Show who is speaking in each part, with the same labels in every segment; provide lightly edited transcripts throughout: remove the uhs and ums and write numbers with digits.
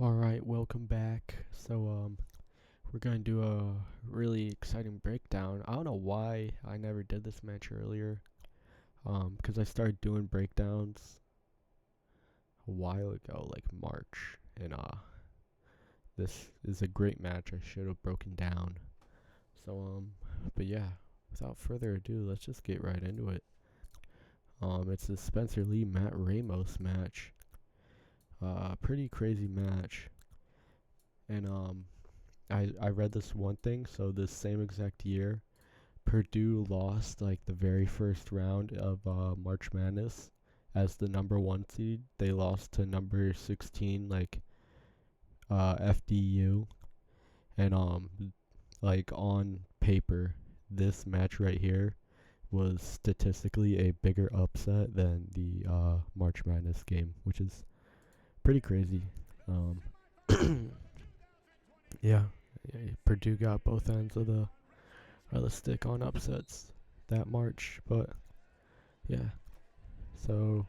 Speaker 1: Alright, welcome back. We're gonna do a really exciting breakdown. I don't know why I never did this match earlier. Because I started doing breakdowns a while ago, like March. This is a great match I should have broken down. But yeah, without further ado, let's just get right into it. It's the Spencer Lee Matt Ramos match. Pretty crazy match. I read this one thing, so this same exact year, Purdue lost like the very first round of March Madness as the number 1 seed. They lost to number 16 FDU, and like on paper, this match right here was statistically a bigger upset than the March Madness game, which is pretty crazy. Um, yeah, Purdue got both ends of the stick on upsets that March, but yeah. So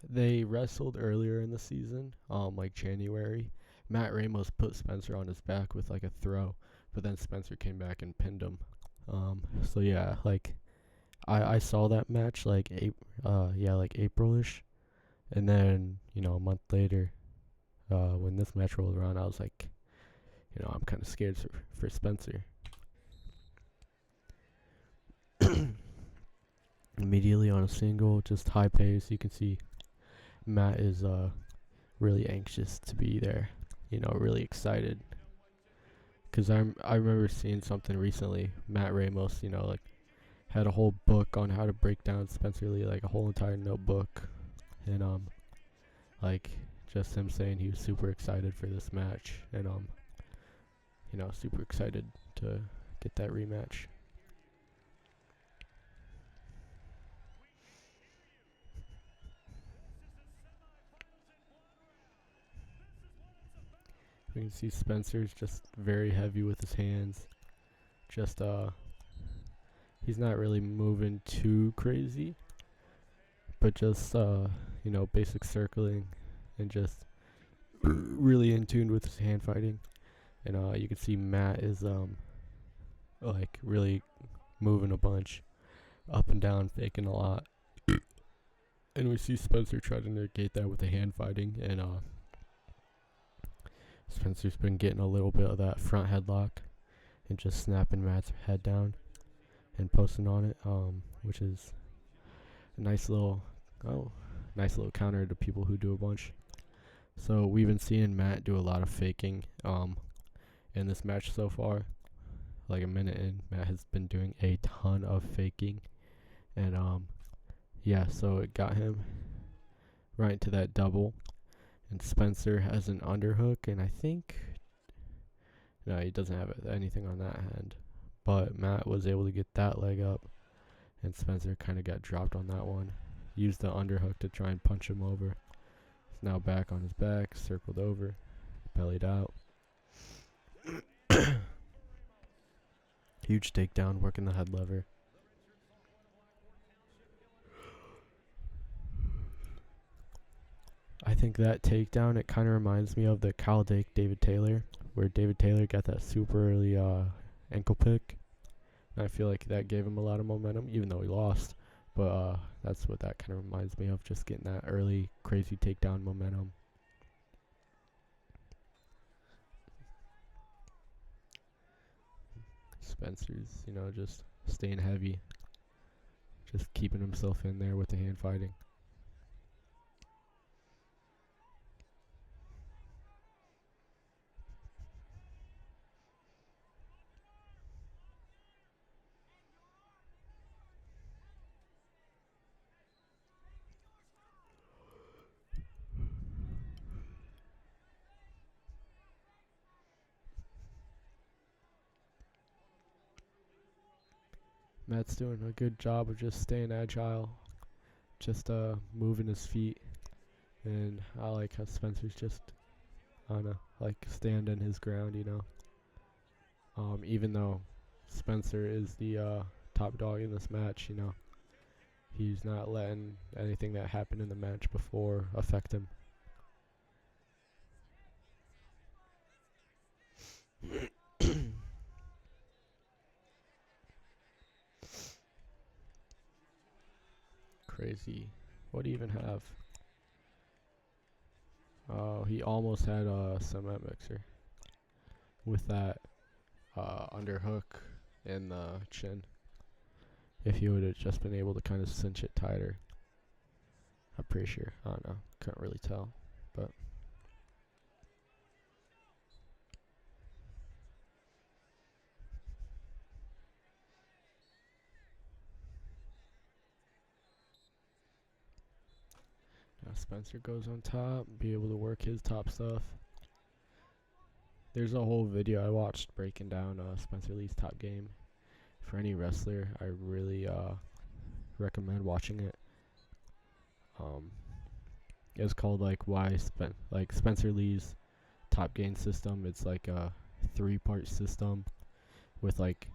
Speaker 1: they wrestled earlier in the season, like January. Matt Ramos put Spencer on his back with like a throw, but then Spencer came back and pinned him. So yeah, like I saw that match like Aprilish, and then a month later, when this match rolled around, I was like, I'm kind of scared for Spencer. Immediately on a single, just high pace. You can see Matt is really anxious to be there. Really excited. Cause I remember seeing something recently. Matt Ramos, had a whole book on how to break down Spencer Lee, like a whole entire notebook, and like just him saying he was super excited for this match, and super excited to get that rematch. You can see Spencer's just very heavy with his hands. Just he's not really moving too crazy, but just basic circling and just really in tune with his hand fighting. And you can see Matt is like really moving a bunch, up and down, faking a lot. And we see Spencer try to negate that with the hand fighting, and Spencer's been getting a little bit of that front headlock and just snapping Matt's head down and posting on it, which is a nice little counter to people who do a bunch. So we've been seeing Matt do a lot of faking in this match so far. Like a minute in, Matt has been doing a ton of faking, and so it got him right into that double. And Spencer has an underhook, and I think no, he doesn't have anything on that hand. But Matt was able to get that leg up, and Spencer kind of got dropped on that one. Used the underhook to try and punch him over. He's now back on his back, circled over, bellied out. Huge takedown, working the head lever. I think that takedown, it kind of reminds me of the Kyle Dake David Taylor, where David Taylor got that super early ankle pick. And I feel like that gave him a lot of momentum, even though he lost. But that's what that kind of reminds me of, just getting that early crazy takedown momentum. Spencer's, just staying heavy, just keeping himself in there with the hand fighting. Matt's doing a good job of just staying agile, just moving his feet, and I like how Spencer's just standing his ground, even though Spencer is the top dog in this match, he's not letting anything that happened in the match before affect him. crazy. What do you even have? Oh, he almost had a cement mixer with that underhook in the chin. If he would have just been able to kind of cinch it tighter. I'm pretty sure. I don't know. Couldn't really tell. But now Spencer goes on top, be able to work his top stuff. There's a whole video I watched breaking down Spencer Lee's top game. For any wrestler, I really recommend watching it. It's called like Spencer Lee's top game system. It's like a 3-part system with like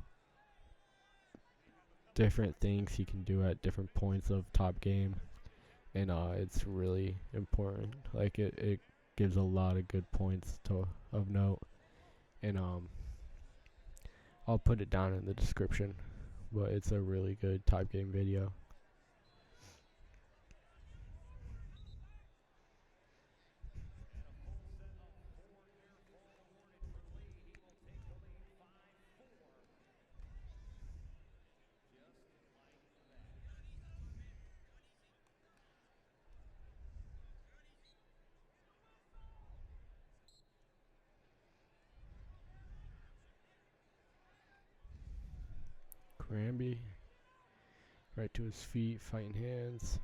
Speaker 1: different things he can do at different points of top game, and it's really important. Like it gives a lot of good points of note, and I'll put it down in the description, but it's a really good top game video. Granby, right to his feet, fighting hands.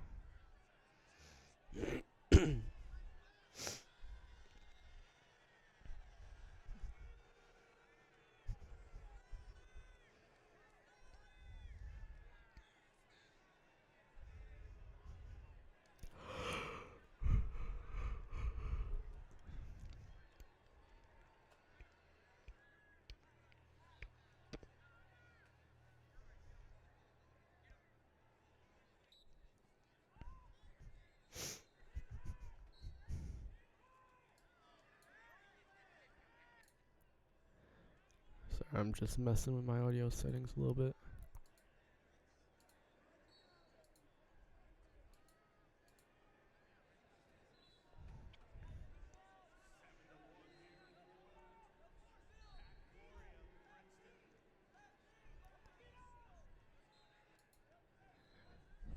Speaker 1: Sorry, I'm just messing with my audio settings a little bit.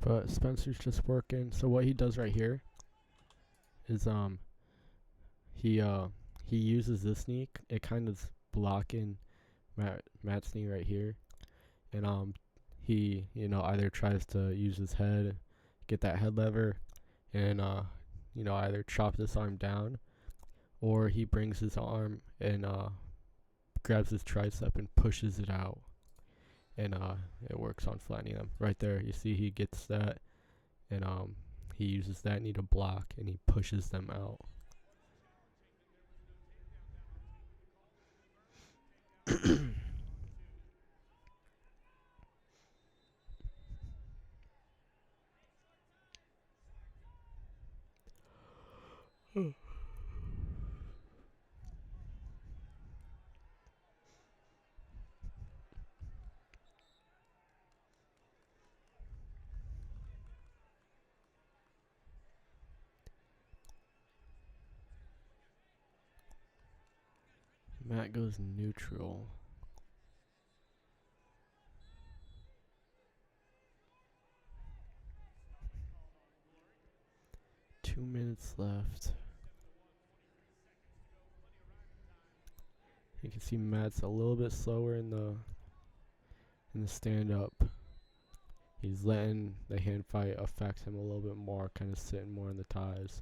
Speaker 1: But Spencer's just working. So what he does right here is he uses this knee. It kind of blocking Matt's knee right here, and he either tries to use his head, get that head lever, and either chop this arm down, or he brings his arm and grabs his tricep and pushes it out, and it works on flattening them. Right there, you see he gets that, and he uses that knee to block, and he pushes them out. Matt goes neutral. Two minutes left. You can see Matt's a little bit slower in the stand up. He's letting the hand fight affect him a little bit more, kind of sitting more in the ties.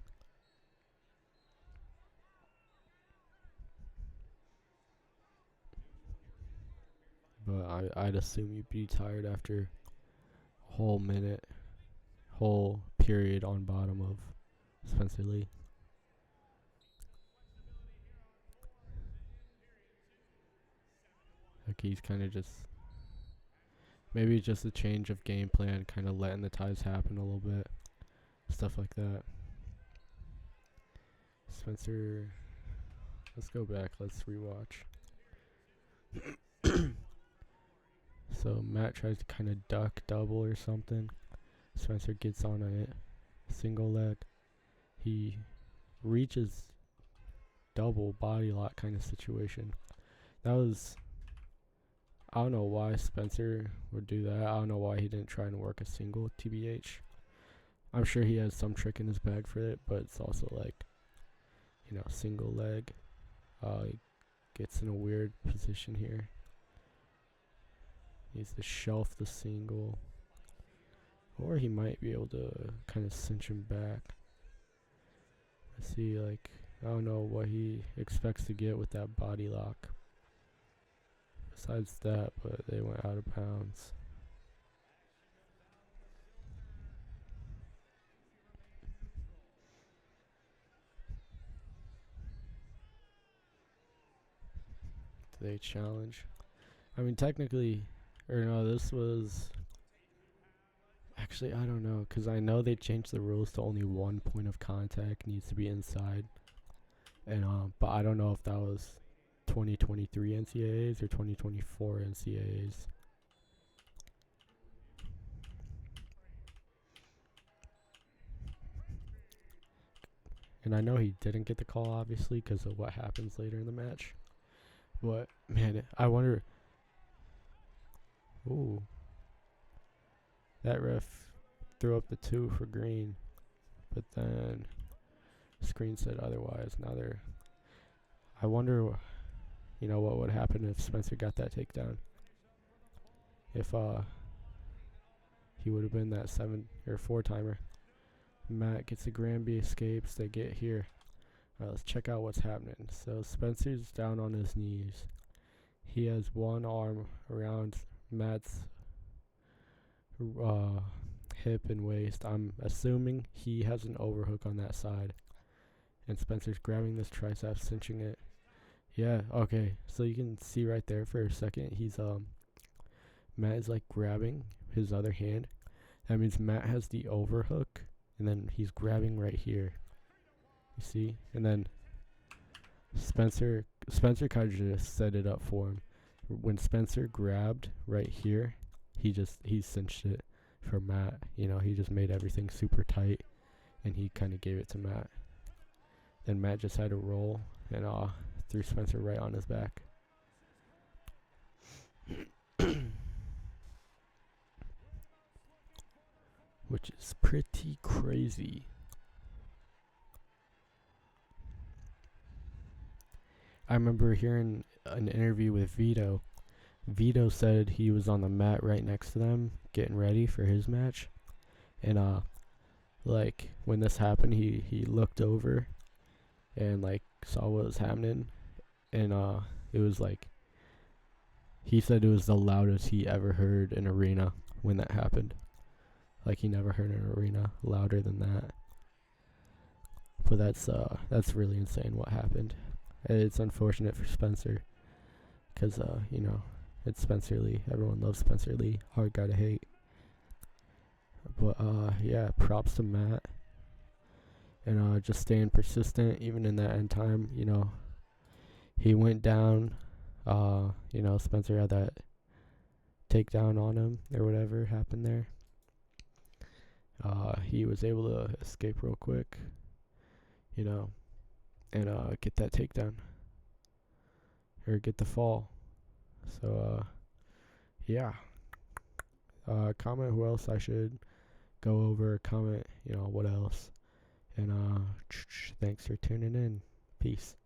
Speaker 1: But I'd assume you'd be tired after a whole minute, whole period on bottom of Spencer Lee. Like he's kind of just, maybe just a change of game plan, kind of letting the ties happen a little bit, stuff like that. Spencer, let's go back, let's rewatch. So Matt tries to kind of duck double or something. Spencer gets on it, single leg. He reaches double body lock kind of situation. That was, I don't know why Spencer would do that. I don't know why he didn't try and work a single, TBH. I'm sure he has some trick in his bag for it, but it's also like, single leg. He gets in a weird position here. Needs to shelf the single. Or he might be able to kind of cinch him back. Let's see, I don't know what he expects to get with that body lock. Besides that, but they went out of bounds. Do they challenge? I mean, technically, or no, this was... Actually, I don't know, because I know they changed the rules to only 1 point of contact needs to be inside. And but I don't know if that was 2023 NCAAs or 2024 NCAAs. And I know he didn't get the call, obviously, because of what happens later in the match. But, man, I wonder... Ooh. That ref threw up the 2 for green. But then screen said otherwise. Now they're... I wonder, what would happen if Spencer got that takedown. If he would have been that 7 or 4 timer. Matt gets a Granby, escapes. They get here. Alright, let's check out what's happening. So Spencer's down on his knees. He has one arm around Matt's hip and waist. I'm assuming he has an overhook on that side. And Spencer's grabbing this tricep, cinching it. Yeah, okay. So you can see right there for a second. He's Matt is grabbing his other hand. That means Matt has the overhook, and then he's grabbing right here. You see? And then Spencer kind of just set it up for him. When Spencer grabbed right here, he cinched it for Matt. He just made everything super tight, and he kind of gave it to Matt. Then Matt just had to roll and threw Spencer right on his back. Which is pretty crazy. I remember hearing an interview with Vito. Vito said he was on the mat right next to them, getting ready for his match. And when this happened, he looked over and saw what was happening. And it was he said it was the loudest he ever heard an arena when that happened. He never heard an arena louder than that. But that's really insane what happened. It's unfortunate for Spencer, because it's Spencer Lee. Everyone loves Spencer Lee. Hard guy to hate. But yeah, props to Matt, and just staying persistent even in that end time. He went down. Spencer had that takedown on him or whatever happened there. He was able to escape real quick, and get that takedown or get the fall. So yeah. Comment who else I should go over. Comment what else. And thanks for tuning in. Peace.